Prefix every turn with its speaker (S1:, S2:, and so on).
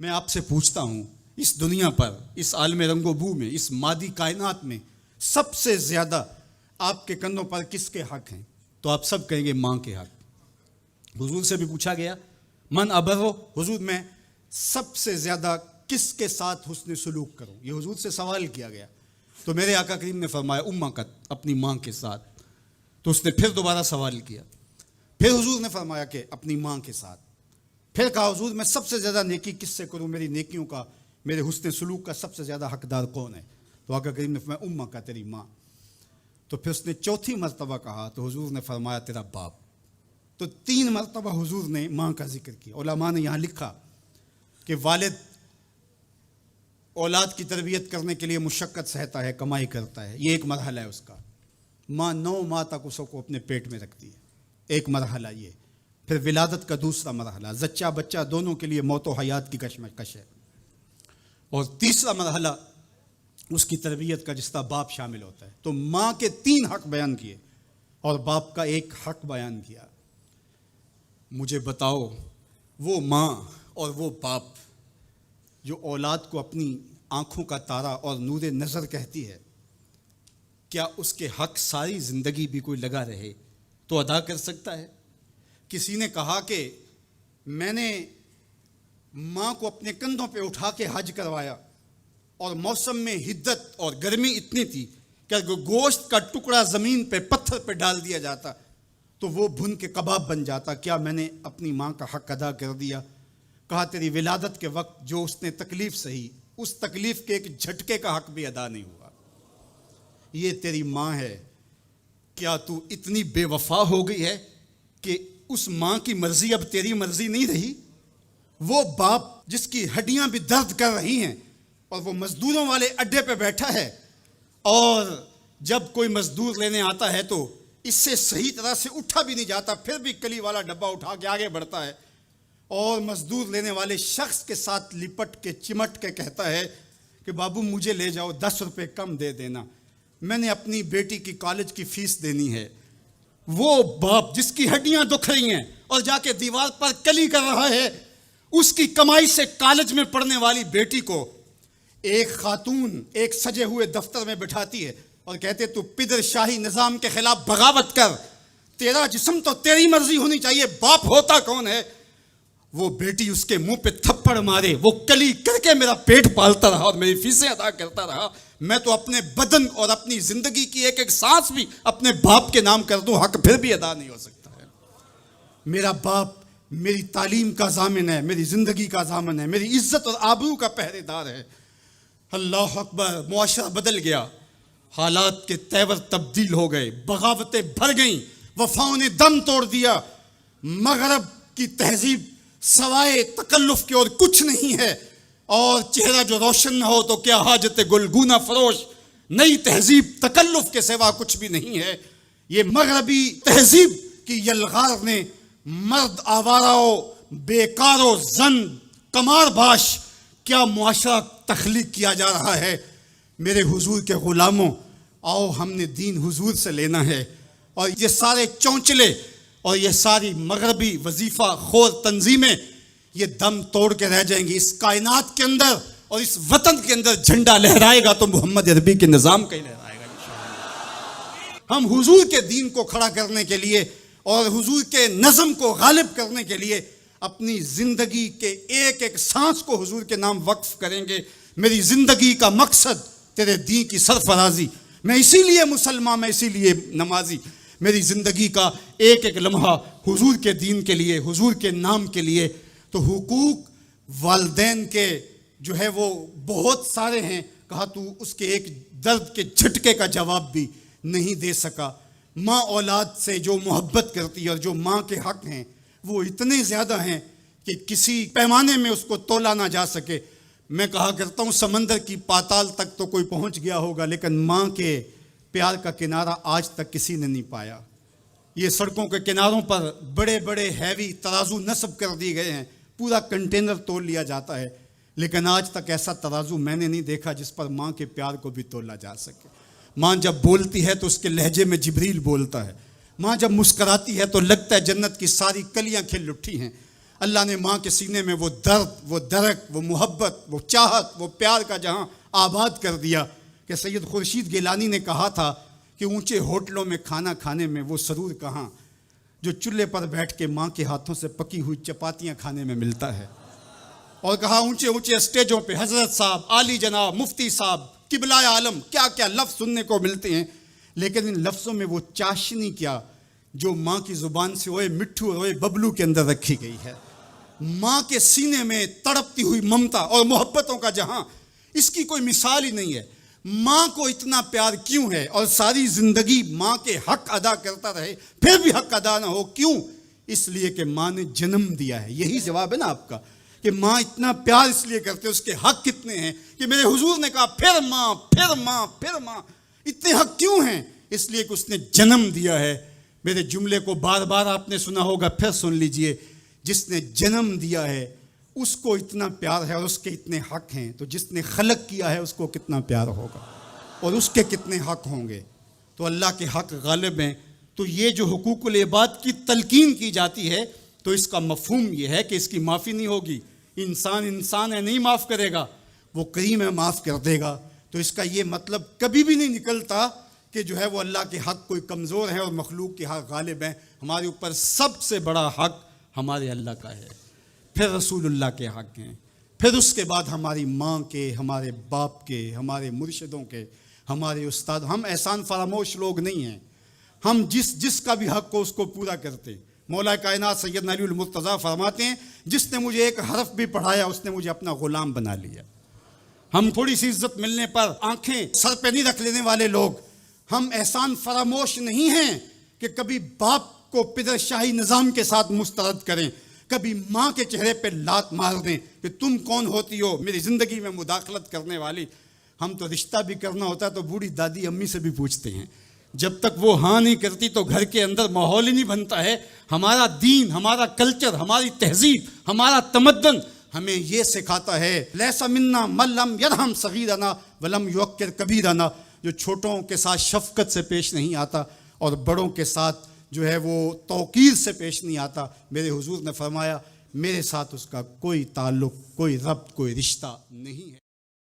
S1: میں آپ سے پوچھتا ہوں، اس دنیا پر، اس عالم رنگ و بو میں، اس مادی کائنات میں سب سے زیادہ آپ کے کندھوں پر کس کے حق ہیں؟ تو آپ سب کہیں گے ماں کے حق۔ حضور سے بھی پوچھا گیا من ابرو، حضور میں سب سے زیادہ کس کے ساتھ حسن سلوک کروں، یہ حضور سے سوال کیا گیا۔ تو میرے آقا کریم نے فرمایا امک، اپنی ماں کے ساتھ۔ تو اس نے پھر دوبارہ سوال کیا، پھر حضور نے فرمایا کہ اپنی ماں کے ساتھ۔ پھر کہا حضور میں سب سے زیادہ نیکی کس سے کروں، میری نیکیوں کا، میرے حسن سلوک کا سب سے زیادہ حقدار کون ہے؟ تو آقا کریم نے فرمایا امک، تیری ماں۔ تو پھر اس نے چوتھی مرتبہ کہا تو حضور نے فرمایا تیرا باپ۔ تو 3 مرتبہ حضور نے ماں کا ذکر کیا۔ علماء نے یہاں لکھا کہ والد اولاد کی تربیت کرنے کے لیے مشقت سہتا ہے، کمائی کرتا ہے، یہ ایک مرحلہ ہے اس کا۔ ماں 9 ماہ تک اس کو اپنے پیٹ میں رکھتی ہے، ایک مرحلہ یہ۔ پھر ولادت کا دوسرا مرحلہ، زچہ بچہ دونوں کے لیے موت و حیات کی کشمکش ہے۔ اور تیسرا مرحلہ اس کی تربیت کا، جس کا باپ شامل ہوتا ہے۔ تو ماں کے 3 حق بیان کیے اور باپ کا ایک حق بیان کیا۔ مجھے بتاؤ، وہ ماں اور وہ باپ جو اولاد کو اپنی آنکھوں کا تارا اور نور نظر کہتی ہے، کیا اس کے حق ساری زندگی بھی کوئی لگا رہے تو ادا کر سکتا ہے؟ کسی نے کہا کہ میں نے ماں کو اپنے کندھوں پہ اٹھا کے حج کروایا اور موسم میں حدت اور گرمی اتنی تھی کہ اگر گوشت کا ٹکڑا زمین پہ پتھر پہ ڈال دیا جاتا تو وہ بھن کے کباب بن جاتا، کیا میں نے اپنی ماں کا حق ادا کر دیا؟ کہا تیری ولادت کے وقت جو اس نے تکلیف سہی، اس تکلیف کے ایک جھٹکے کا حق بھی ادا نہیں ہوا۔ یہ تیری ماں ہے، کیا تو اتنی بے وفا ہو گئی ہے کہ اس ماں کی مرضی اب تیری مرضی نہیں رہی؟ وہ باپ جس کی ہڈیاں بھی درد کر رہی ہیں اور وہ مزدوروں والے اڈے پہ بیٹھا ہے، اور جب کوئی مزدور لینے آتا ہے تو اس سے صحیح طرح سے اٹھا بھی نہیں جاتا، پھر بھی کلی والا ڈبہ اٹھا کے آگے بڑھتا ہے، اور مزدور لینے والے شخص کے ساتھ لپٹ کے چمٹ کے کہتا ہے کہ بابو مجھے لے جاؤ، 10 روپے کم دے دینا، میں نے اپنی بیٹی کی کالج کی فیس دینی ہے۔ وہ باپ جس کی ہڈیاں دکھ رہی ہیں اور جا کے دیوار پر کلی کر رہا ہے، اس کی کمائی سے کالج میں پڑھنے والی بیٹی کو ایک خاتون ایک سجے ہوئے دفتر میں بٹھاتی ہے اور کہتے تو پدر شاہی نظام کے خلاف بغاوت کر، تیرا جسم تو تیری مرضی ہونی چاہیے، باپ ہوتا کون ہے؟ وہ بیٹی اس کے منہ پہ تھپڑ مارے، وہ کلی کر کے میرا پیٹ پالتا رہا اور میری فیسیں ادا کرتا رہا، میں تو اپنے بدن اور اپنی زندگی کی ایک ایک سانس بھی اپنے باپ کے نام کر دوں، حق پھر بھی ادا نہیں ہو سکتا ہے۔ میرا باپ میری تعلیم کا ضامن ہے، میری زندگی کا ضامن ہے، میری عزت اور آبرو کا پہرے دار ہے۔ اللہ اکبر، معاشرہ بدل گیا، حالات کے تیور تبدیل ہو گئے، بغاوتیں بھر گئیں، وفاؤں نے دم توڑ دیا، مغرب کی تہذیب سوائے تکلف کے اور کچھ نہیں ہے، اور چہرہ جو روشن نہ ہو تو کیا حاجت گلگونہ فروش، نئی تہذیب تکلف کے سوا کچھ بھی نہیں ہے۔ یہ مغربی تہذیب کی یلغار نے مرد آوارہ، بیکار و زن کمار باش کیا معاشرہ تخلیق کیا جا رہا ہے۔ میرے حضور کے غلاموں، آؤ ہم نے دین حضور سے لینا ہے، اور یہ سارے چونچلے اور یہ ساری مغربی وظیفہ خور تنظیمیں یہ دم توڑ کے رہ جائیں گی۔ اس کائنات کے اندر اور اس وطن کے اندر جھنڈا لہرائے گا تو محمد عربی کے نظام کا ہی لہرائے گا انشاءاللہ۔ ہم حضور کے دین کو کھڑا کرنے کے لیے اور حضور کے نظم کو غالب کرنے کے لیے اپنی زندگی کے ایک ایک سانس کو حضور کے نام وقف کریں گے۔ میری زندگی کا مقصد تیرے دین کی سرفرازی، میں اسی لیے مسلمان، میں اسی لیے نمازی، میری زندگی کا ایک ایک لمحہ حضور کے دین کے لیے، حضور کے نام کے لیے۔ تو حقوق والدین کے جو ہے وہ بہت سارے ہیں، کہا تو اس کے ایک درد کے جھٹکے کا جواب بھی نہیں دے سکا۔ ماں اولاد سے جو محبت کرتی ہے اور جو ماں کے حق ہیں وہ اتنے زیادہ ہیں کہ کسی پیمانے میں اس کو تولا نہ جا سکے۔ میں کہا کرتا ہوں سمندر کی پاتال تک تو کوئی پہنچ گیا ہوگا، لیکن ماں کے پیار کا کنارہ آج تک کسی نے نہیں پایا۔ یہ سڑکوں کے کناروں پر بڑے بڑے ہیوی ترازو نصب کر دیے گئے ہیں، پورا کنٹینر تول لیا جاتا ہے، لیکن آج تک ایسا ترازو میں نے نہیں دیکھا جس پر ماں کے پیار کو بھی تولا جا سکے۔ ماں جب بولتی ہے تو اس کے لہجے میں جبریل بولتا ہے، ماں جب مسکراتی ہے تو لگتا ہے جنت کی ساری کلیاں کھل اٹھی ہیں۔ اللہ نے ماں کے سینے میں وہ درد، وہ درک، وہ محبت، وہ چاہت، وہ پیار کا جہاں آباد کر دیا کہ سید خورشید گیلانی نے کہا تھا کہ اونچے ہوٹلوں میں کھانا کھانے میں وہ سرور کہاں جو چولہے پر بیٹھ کے ماں کے ہاتھوں سے پکی ہوئی چپاتیاں کھانے میں ملتا ہے۔ اور کہا اونچے اونچے اسٹیجوں پہ حضرت صاحب، عالی جناب، مفتی صاحب، قبلہ عالم، کیا کیا لفظ سننے کو ملتے ہیں، لیکن ان لفظوں میں وہ چاشنی کیا جو ماں کی زبان سے اوئے مٹھو اوئے ببلو کے اندر رکھی گئی ہے۔ ماں کے سینے میں تڑپتی ہوئی ممتا اور محبتوں کا جہاں، اس کی کوئی مثال ہی نہیں ہے۔ ماں کو اتنا پیار کیوں ہے اور ساری زندگی ماں کے حق ادا کرتا رہے پھر بھی حق ادا نہ ہو، کیوں؟ اس لیے کہ ماں نے جنم دیا ہے۔ یہی جواب ہے نا آپ کا کہ ماں اتنا پیار اس لیے کرتے، اس کے حق کتنے ہیں کہ میرے حضور نے کہا پھر ماں، پھر ماں، پھر ماں۔ اتنے حق کیوں ہیں؟ اس لیے کہ اس نے جنم دیا ہے۔ میرے جملے کو بار بار آپ نے سنا ہوگا، پھر سن لیجئے، جس نے جنم دیا ہے اس کو اتنا پیار ہے اور اس کے اتنے حق ہیں، تو جس نے خلق کیا ہے اس کو کتنا پیار ہوگا اور اس کے کتنے حق ہوں گے۔ تو اللہ کے حق غالب ہیں۔ تو یہ جو حقوق العباد کی تلقین کی جاتی ہے تو اس کا مفہوم یہ ہے کہ اس کی معافی نہیں ہوگی۔ انسان ہے، نہیں معاف کرے گا، وہ کریم ہے، معاف کر دے گا۔ تو اس کا یہ مطلب کبھی بھی نہیں نکلتا کہ جو ہے وہ اللہ کے حق کوئی کمزور ہے اور مخلوق کے حق غالب ہیں۔ ہمارے اوپر سب سے بڑا حق ہمارے اللہ کا ہے، پھر رسول اللہ کے حق ہیں، پھر اس کے بعد ہماری ماں کے، ہمارے باپ کے، ہمارے مرشدوں کے، ہمارے استاد۔ ہم احسان فراموش لوگ نہیں ہیں، ہم جس کا بھی حق ہو اس کو پورا کرتے۔ مولا کائنات سیدنا علی المرتضیٰ فرماتے ہیں جس نے مجھے ایک حرف بھی پڑھایا اس نے مجھے اپنا غلام بنا لیا۔ ہم تھوڑی سی عزت ملنے پر آنکھیں سر پہ نہیں رکھ لینے والے لوگ، ہم احسان فراموش نہیں ہیں کہ کبھی باپ کو پدر شاہی نظام کے ساتھ مسترد کریں، کبھی ماں کے چہرے پہ لات مار دیں کہ تم کون ہوتی ہو میری زندگی میں مداخلت کرنے والی۔ ہم تو رشتہ بھی کرنا ہوتا ہے تو بوڑھی دادی امی سے بھی پوچھتے ہیں، جب تک وہ ہاں نہیں کرتی تو گھر کے اندر ماحول ہی نہیں بنتا ہے۔ ہمارا دین، ہمارا کلچر، ہماری تہذیب، ہمارا تمدن ہمیں یہ سکھاتا ہے لیس منا من لم یرحم صغیرنا ولم یوقر کبیرنا، جو چھوٹوں کے ساتھ شفقت سے پیش نہیں آتا اور بڑوں کے ساتھ جو ہے وہ توقیر سے پیش نہیں آتا۔ میرے حضور نے فرمایا میرے ساتھ اس کا کوئی تعلق، کوئی ربط، کوئی رشتہ نہیں ہے۔